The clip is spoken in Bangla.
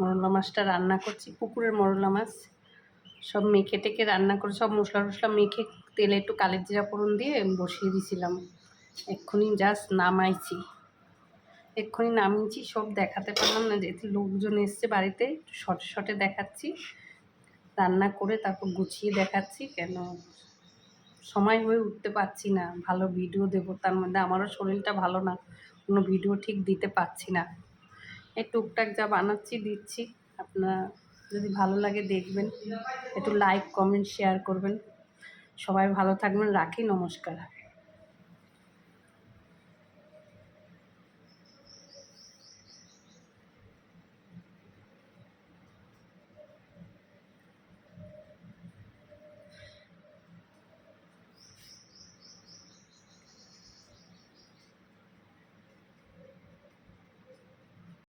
মরলা মাছটা রান্না করছি, পুকুরের মরলা মাছ। সব মেখে টেখে রান্না করে সব মশলা টশলা মেখে তেলে একটু কালের জিরা ফোড়ন দিয়ে বসিয়ে দিয়েছিলাম। এক্ষুনি জাস্ট নামাইছি, সব দেখাতে পারলাম না যেহেতু লোকজন এসছে বাড়িতে, একটু শর্টে শর্টে দেখাচ্ছি। রান্না করে তারপর গুছিয়ে দেখাচ্ছি, কেন সময় হয়ে উঠতে পারছি না ভালো ভিডিও দেবো। তার মধ্যে আমারও শরীরটা ভালো না, কোনো ভিডিও ঠিক দিতে পারছি না। এই টুকটাক যা বানাচ্ছি দিচ্ছি। আপনারা যদি ভালো লাগে দেখবেন, একটু লাইক কমেন্ট শেয়ার করবেন। সবাই ভালো থাকবেন, রাখি, নমস্কার।